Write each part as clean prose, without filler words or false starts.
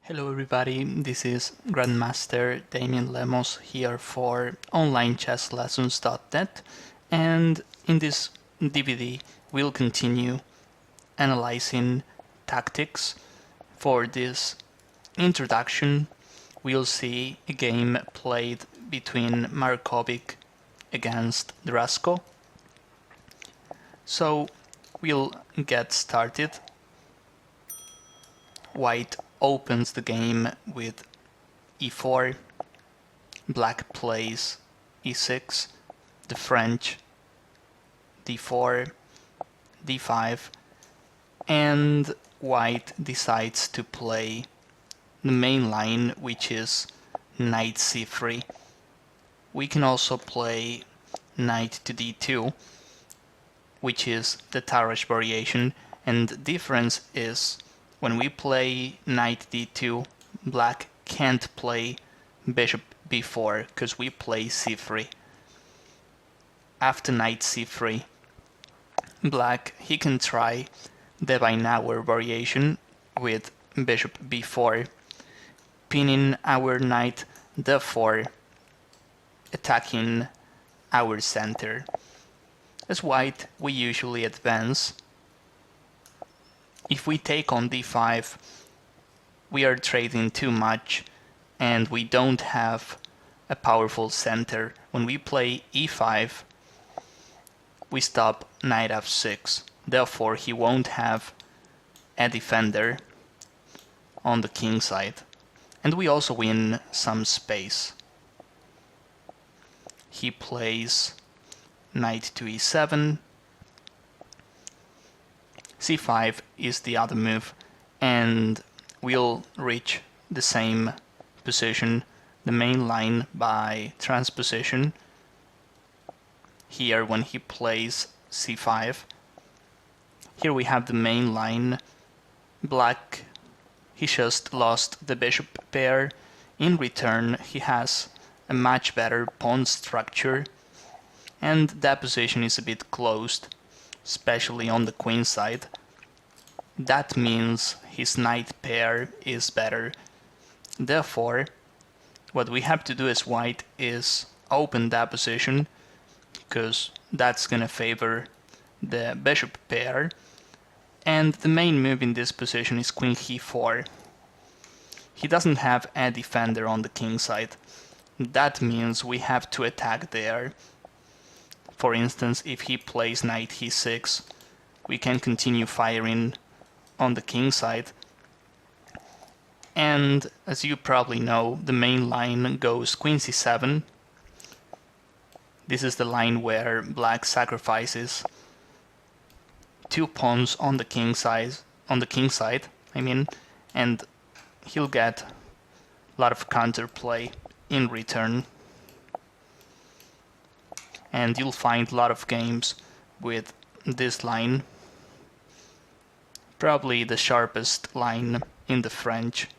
Hello everybody, this is Grandmaster Damian Lemos here for onlinechesslessons.net, and in this DVD we'll continue analyzing tactics. For this introduction we'll see a game played between Markovic against Drasko. So we'll get started. White opens the game with e4, black plays e6, the French d4, d5, and white decides to play the main line, which is knight c3. We can also play knight to d2, which is the Tarrasch variation, and the difference is when we play knight d2, black can't play bishop b4 because we play c3. After knight c3, black he can try the Weinauer variation with bishop b4, pinning our knight d4, attacking our center. As white, we usually advance. If we take on d5, we are trading too much and we don't have a powerful center. When we play e5, we stop knight f6. Therefore, he won't have a defender on the king side. And we also win some space. He plays knight to e7. c5 is the other move, and we'll reach the same position, the main line, by transposition. Here, when he plays c5, here we have the main line. Black, he just lost the bishop pair. In return, he has a much better pawn structure, and that position is a bit closed, especially on the queen side. That means his knight pair is better. Therefore, what we have to do as white is open that position, because that's gonna favor the bishop pair. And the main move in this position is queen e4. He doesn't have a defender on the king side. That means we have to attack there. For instance, if he plays knight e6, we can continue firing on the king side. And as you probably know, the main line goes queen c7. This is the line where black sacrifices two pawns on the king side, and he'll get a lot of counterplay in return. And you'll find a lot of games with this line. Probably the sharpest line in the French.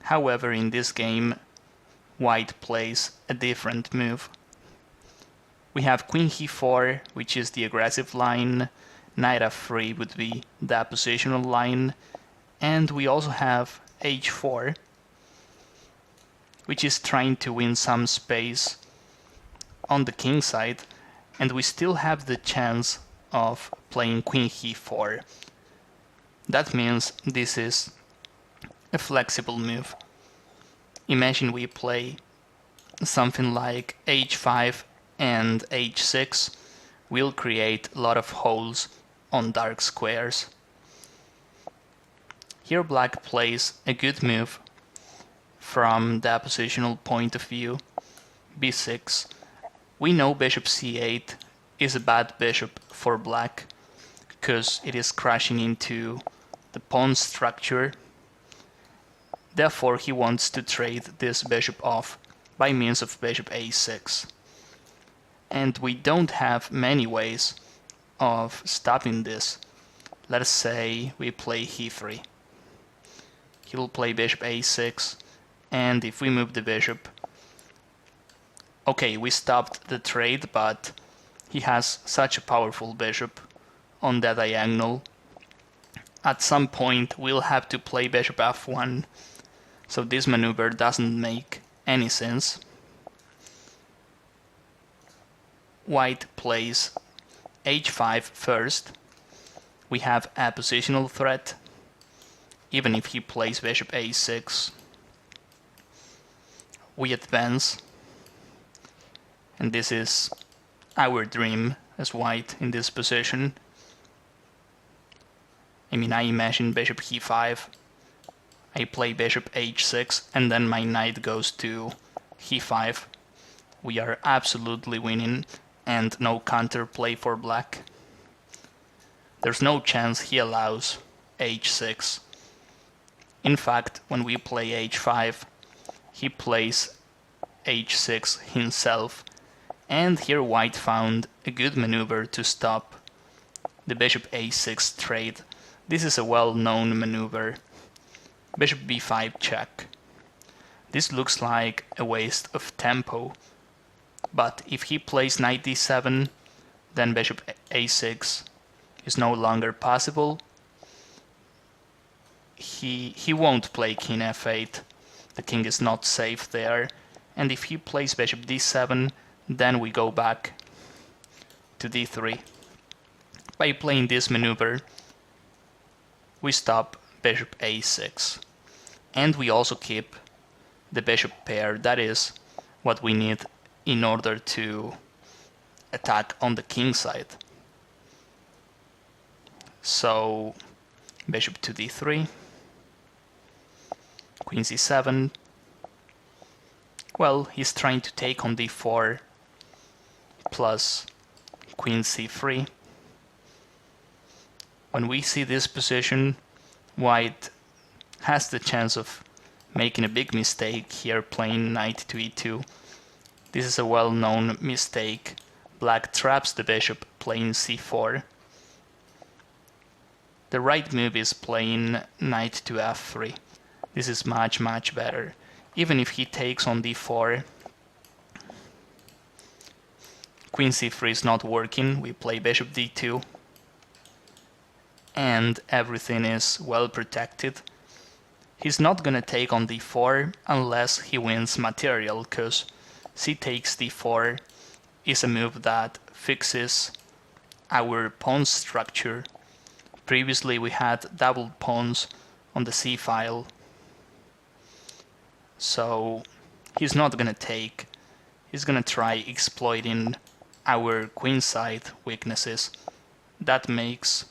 However, in this game, white plays a different move. We have queen e4, which is the aggressive line. Knight f3 would be the positional line. And we also have h4, which is trying to win some space on the king side, and we still have the chance of playing queen e4. That means this is a flexible move. Imagine we play something like h5 and h6. We'll create a lot of holes on dark squares. Here black plays a good move from the positional point of view, b6. We know bishop c8 is a bad bishop for black, because it is crashing into the pawn structure. Therefore, he wants to trade this bishop off by means of bishop a6. And we don't have many ways of stopping this. Let us say we play e3. He'll play bishop a6, and if we move the bishop, okay, we stopped the trade, but he has such a powerful bishop on that diagonal at some point we'll have to play bishop f1, so this maneuver doesn't make any sense. White plays h5 first. We have a positional threat, even if he plays bishop a6. We advance, and this is our dream as white in this position. I mean, I imagine bishop e5, I play bishop h6, and then my knight goes to e5. We are absolutely winning, and no counterplay for black. There's no chance he allows h6. In fact, when we play h5, he plays h6 himself, and here white found a good maneuver to stop the bishop a6 trade. This is a well-known maneuver. Bishop b5 check. This looks like a waste of tempo, but if he plays knight d7, then bishop a6 is no longer possible. He won't play king f8, the king is not safe there, and if he plays bishop d7, then we go back to d3. By playing this maneuver, we stop bishop a6, and we also keep the bishop pair. That is what we need in order to attack on the king side. So bishop to d3, queen c7. Well, he's trying to take on d4 plus queen c3. When we see this position, white has the chance of making a big mistake here, playing knight to e2. This is a well-known mistake. Black traps the bishop playing c4. The right move is playing knight to f3. This is much better. Even if he takes on d4, queen c3 is not working. We play bishop d2, and everything is well protected. He's not gonna take on d4 unless he wins material, because c takes d4 is a move that fixes our pawn structure. Previously we had doubled pawns on the c file, so he's not gonna take. He's gonna try exploiting our queenside weaknesses. That makes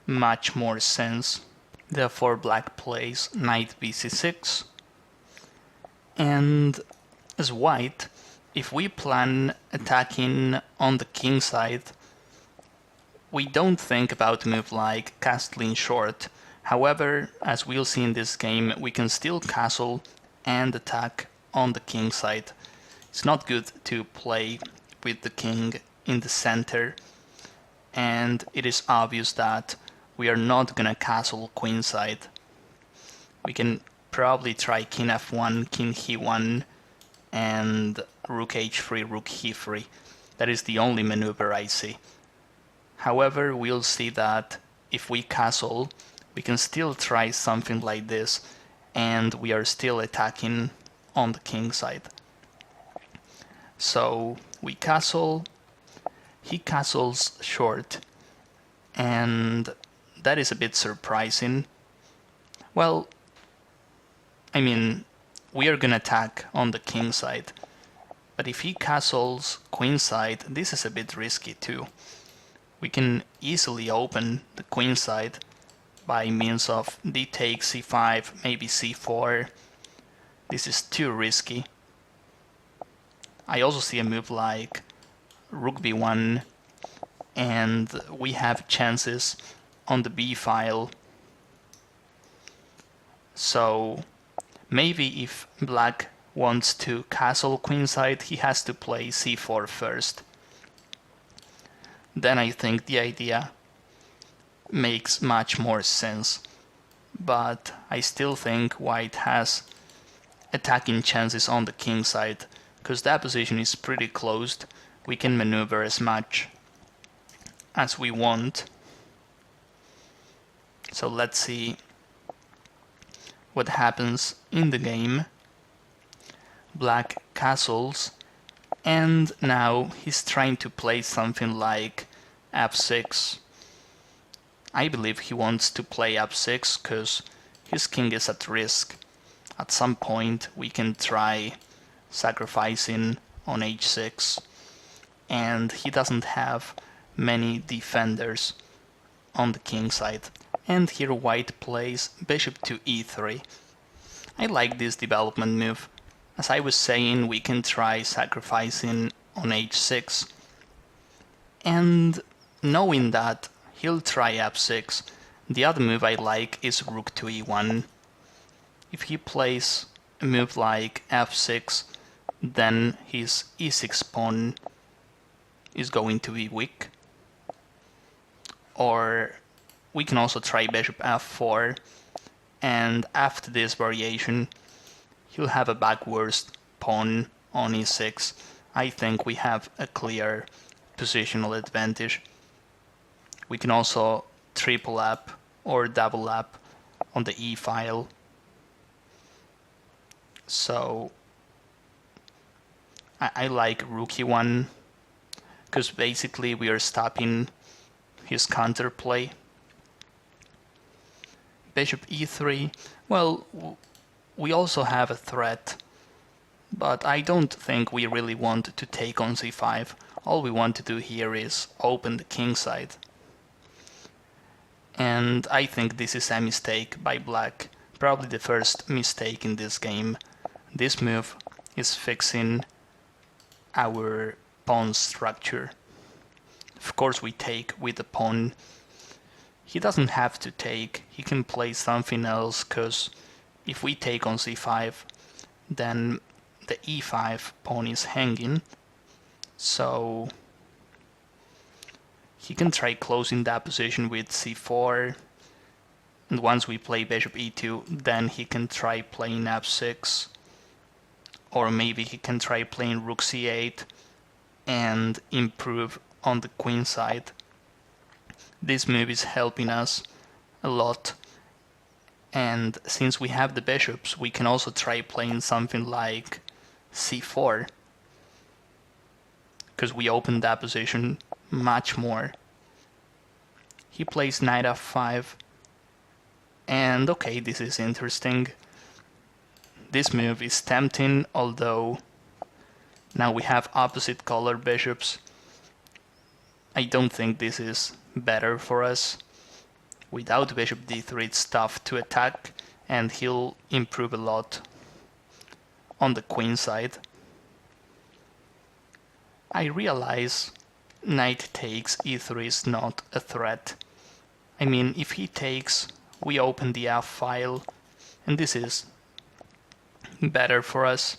much more sense. Therefore black plays knight bc6, and as white, if we plan attacking on the king side, we don't think about a move like castling short. However, as we'll see in this game, we can still castle and attack on the king side. It's not good to play with the king in the center, and it is obvious that we are not gonna castle queenside. We can probably try king f1, king e1, and rook h3, rook e3. That is the only maneuver I see. However, we'll see that if we castle, we can still try something like this, and we are still attacking on the king side. So we castle, he castles short, and that is a bit surprising. Well, I mean, we are gonna attack on the king side, but if he castles queen side, this is a bit risky too. We can easily open the queen side by means of d takes c5, maybe c4. This is too risky. I also see a move like rook b1, and we have chances on the b file. So maybe if black wants to castle queenside, he has to play c4 first. Then I think the idea makes much more sense. But I still think white has attacking chances on the king side, because that position is pretty closed. We can maneuver as much as we want. So let's see what happens in the game. Black castles, and now he's trying to play something like f6. I believe he wants to play f6 because his king is at risk. At some point we can try sacrificing on h6, and he doesn't have many defenders on the king side. And here white plays bishop to e3. I like this development move. As I was saying, we can try sacrificing on h6. And knowing that he'll try f6, the other move I like is rook to e1. If he plays a move like f6, then his e6 pawn is going to be weak. Or we can also try bishop f4, and after this variation he'll have a backwards pawn on e6. I think we have a clear positional advantage. We can also triple lap or double lap on the e file. So I like rook e1 because basically we are stopping his counterplay. Bishop e3, well, we also have a threat, but I don't think we really want to take on c5. All we want to do here is open the king side. And I think this is a mistake by black, probably the first mistake in this game. This move is fixing our pawn structure. Of course we take with the pawn. He doesn't have to take, he can play something else, because if we take on c5, then the e5 pawn is hanging, so he can try closing that position with c4, and once we play bishop e2, then he can try playing f6, or maybe he can try playing rook c8 and improve on the queen side. This move is helping us a lot, and since we have the bishops, we can also try playing something like c4, because we open that position much more. He plays knight f5, and okay, this is interesting. This move is tempting, although now we have opposite color bishops. I don't think this is better for us. Without bishop d3 it's tough to attack, and he'll improve a lot on the queen side. I realize knight takes e3 is not a threat. I mean, if he takes, we open the f file, and this is better for us.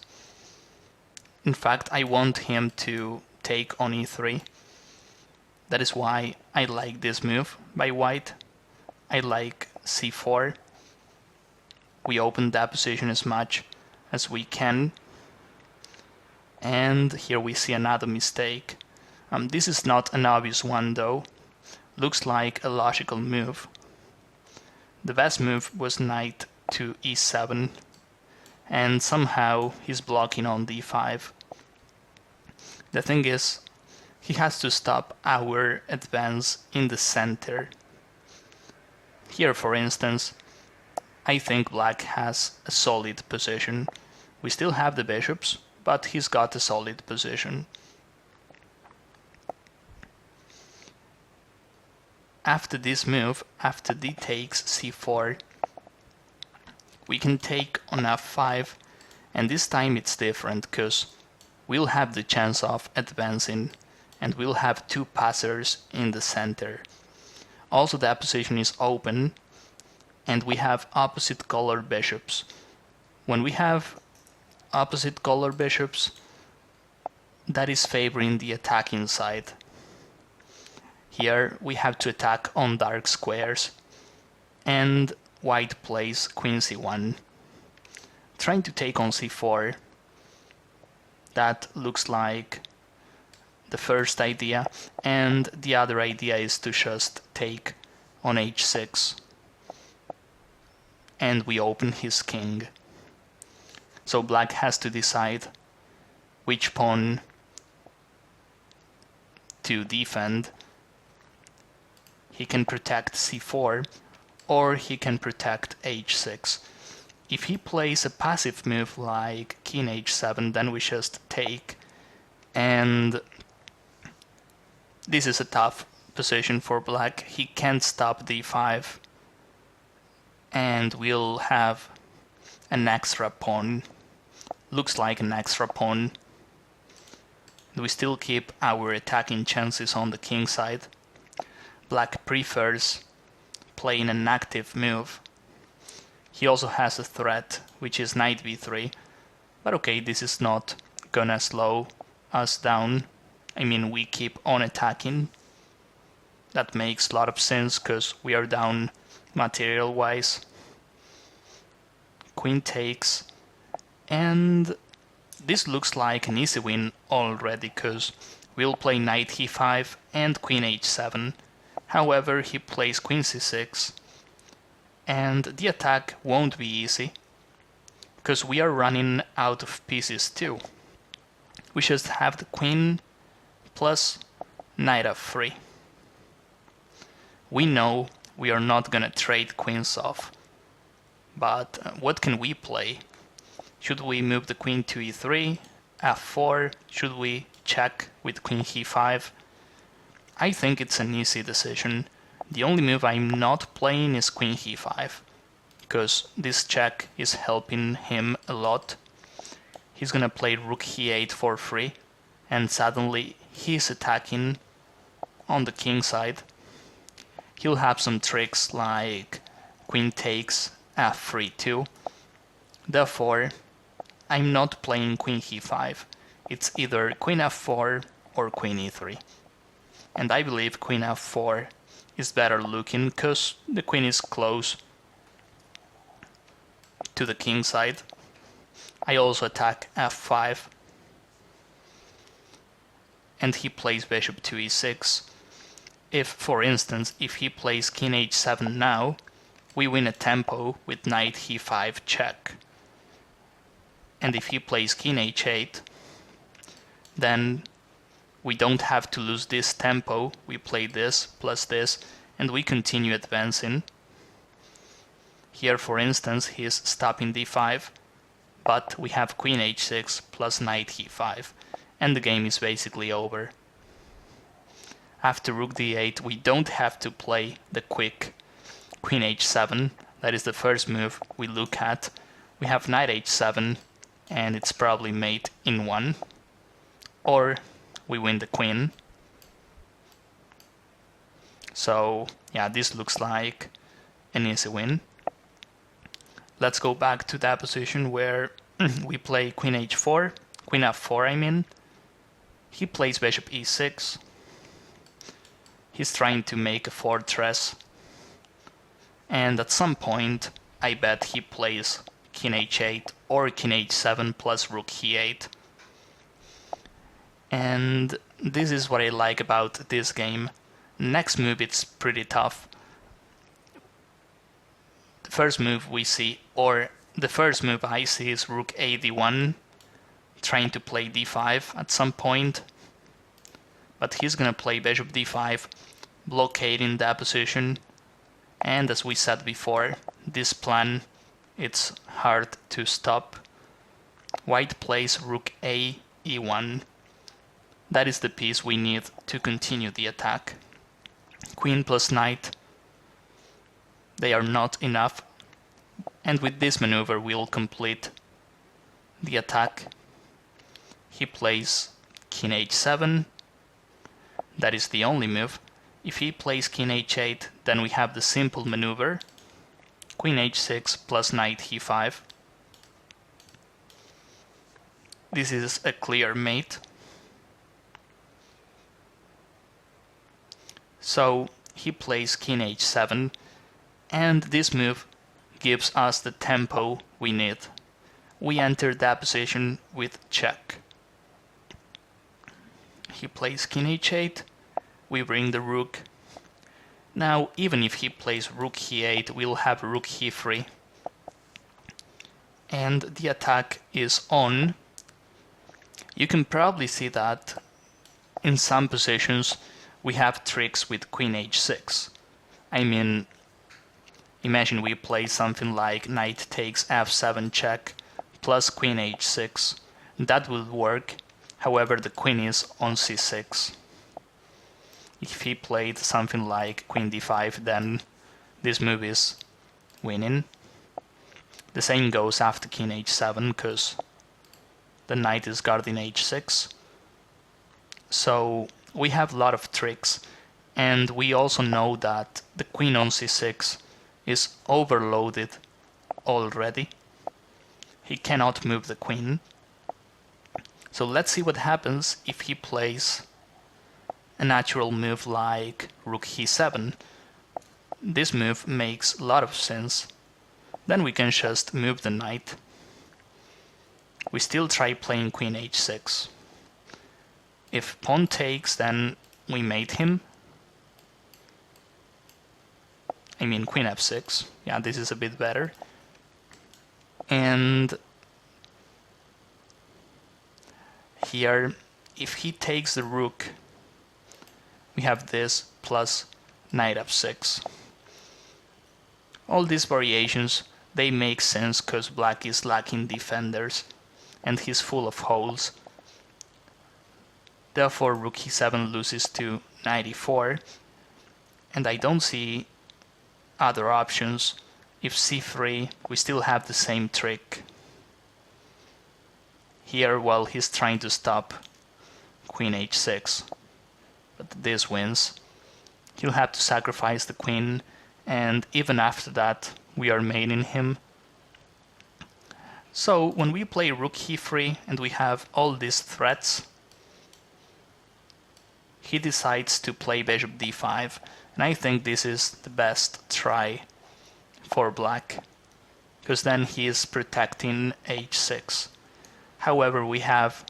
In fact, I want him to take on e3. That is why I like this move by white. I like c4. We open that position as much as we can. And here we see another mistake. This is not an obvious one though. Looks like a logical move. The best move was knight to e7, and somehow he's blocking on d5. The thing is, he has to stop our advance in the center. Here, for instance, I think black has a solid position. We still have the bishops, but he's got a solid position. After this move, after d takes c4, we can take on f5, and this time it's different because we'll have the chance of advancing, and we'll have two passers in the center. Also, that position is open, and we have opposite color bishops. When we have opposite color bishops, that is favoring the attacking side. Here we have to attack on dark squares, and white plays queen c1, trying to take on c4. That looks like the first idea, and the other idea is to just take on h6. and we open his king. So black has to decide which pawn to defend. He can protect c4, or he can protect h6. If he plays a passive move like king h7, then we just take, and this is a tough position for black. He can't stop d5, and we'll have an extra pawn. Looks like an extra pawn. We still keep our attacking chances on the king side. Black prefers playing an active move. He also has a threat, which is knight b3. But okay, this is not gonna slow us down. I mean, we keep on attacking. That makes a lot of sense, because we are down material-wise. Queen takes, and this looks like an easy win already, because we'll play knight e5 and queen h7. However, he plays queen c6, and the attack won't be easy, because we are running out of pieces too. We just have the queen plus knight f3. We know we are not gonna trade queens off, but what can we play? Should we move the queen to e3, f4? Should we check with queen e5? I think it's an easy decision. The only move I'm not playing is queen e5, because this check is helping him a lot. He's gonna play rook e8 for free, and suddenly he's attacking on the king side. He'll have some tricks like queen takes, f3 too. Therefore, I'm not playing queen e5. It's either queen f4 or queen e3. And I believe queen f4 is better looking, because the queen is close to the king side. I also attack f5, and he plays bishop to e6. If, for instance, if he plays king h7 now, we win a tempo with knight e5 check. And if he plays king h8, then we don't have to lose this tempo. We play this plus this, and we continue advancing. Here, for instance, he's stopping d5, but we have queen h6 plus knight e5, and the game is basically over. After rook d8, we don't have to play the quick queen h7. That is the first move we look at. We have knight h7, and it's probably mate in one. Or we win the queen. So yeah, this looks like an easy win. Let's go back to that position where we play queen h4, queen f4 I mean. He plays bishop e6. He's trying to make a fortress. And at some point, I bet he plays king h8 or king h7 plus rook e8. And this is what I like about this game. Next move, it's pretty tough. The first move we see, or the first move I see, is rook a d1, trying to play d5 at some point. But he's gonna play bishop d5, blockading that position. And as we said before, this plan, it's hard to stop. White plays rook a e1. That is the piece we need to continue the attack. Queen plus knight, they are not enough. And with this maneuver we'll complete the attack. He plays king h7. That is the only move. If he plays king h8, then we have the simple maneuver. Queen h6 plus knight e5. This is a clear mate. So he plays king h7, and this move gives us the tempo we need. We enter that position with check. He plays king h8, we bring the rook. Now, even if he plays rook e8, we'll have rook e3, and the attack is on, you can probably see that in some positions we have tricks with queen h6. I mean, imagine we play something like knight takes f7 check plus queen h6. That would work, however the queen is on c6. If he played something like queen d5, then this move is winning. The same goes after king h7, because the knight is guarding h6. So we have a lot of tricks, and we also know that the queen on c6 is overloaded already. He cannot move the queen. So let's see what happens if he plays a natural move like rook e7. This move makes a lot of sense. Then we can just move the knight. We still try playing queen h6. If pawn takes, then we mate him. I mean queen f6. Yeah, this is a bit better. And here, if he takes the rook, we have this plus knight f6. All these variations, they make sense because black is lacking defenders and he's full of holes. Therefore rook e7 loses to knight e4, and I don't see other options. If c3, we still have the same trick. Here, while he's trying to stop queen h6, but this wins. He'll have to sacrifice the queen, and even after that we are mating him. So when we play rook e3 and we have all these threats, he decides to play bishop d5, and I think this is the best try for black, because then he is protecting h6. However, we have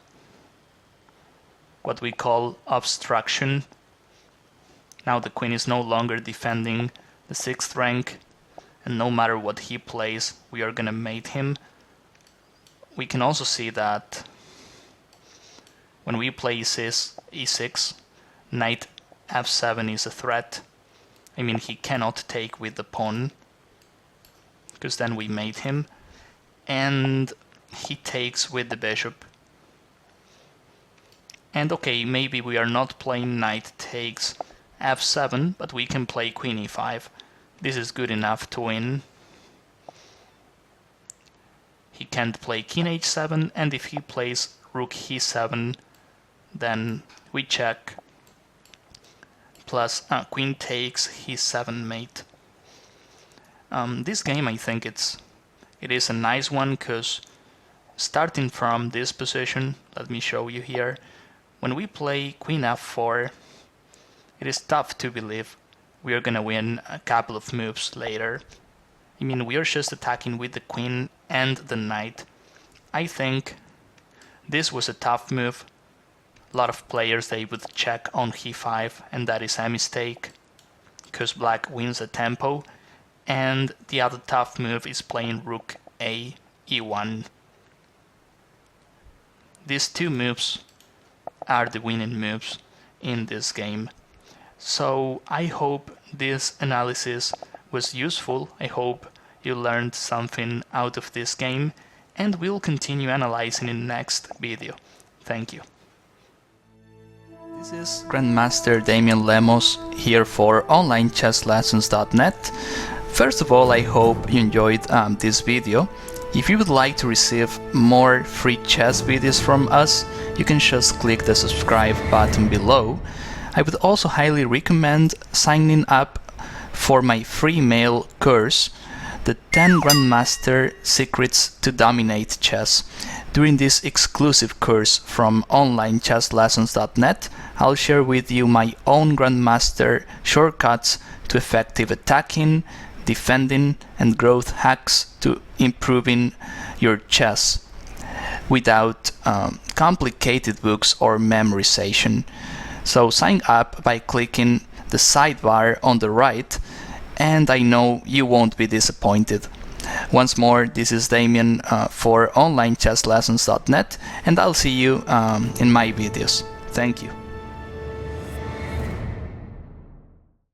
what we call obstruction. Now the queen is no longer defending the 6th rank, and no matter what he plays, we are gonna mate him. We can also see that when we play e6, knight f7 is a threat. I mean, he cannot take with the pawn, because then we mate him, and he takes with the bishop. And okay, maybe we are not playing knight takes f7, but we can play queen e5. This is good enough to win. He can't play king h7, and if he plays rook e7, then we check. Plus queen takes e7 mate. This game, I think it is a nice one, because starting from this position, let me show you here, when we play queen f4, it is tough to believe we are gonna win a couple of moves later. I mean, we are just attacking with the queen and the knight. I think this was a tough move. A lot of players, they would check on e5, and that is a mistake, because black wins the tempo. And the other tough move is playing rook a e1. These two moves are the winning moves in this game. So I hope this analysis was useful. I hope you learned something out of this game, and we'll continue analyzing in the next video. Thank you. This is Grandmaster Damian Lemos here for onlinechesslessons.net. First of all, I hope you enjoyed this video. If you would like to receive more free chess videos from us, you can just click the subscribe button below. I would also highly recommend signing up for my free mail course, the 10 Grandmaster Secrets to Dominate Chess. During this exclusive course from onlinechesslessons.net, I'll share with you my own Grandmaster shortcuts to effective attacking, defending, and growth hacks to improving your chess without complicated books or memorization. So sign up by clicking the sidebar on the right, and I know you won't be disappointed. Once more, this is Damian for onlinechesslessons.net, and I'll see you in my videos. Thank you.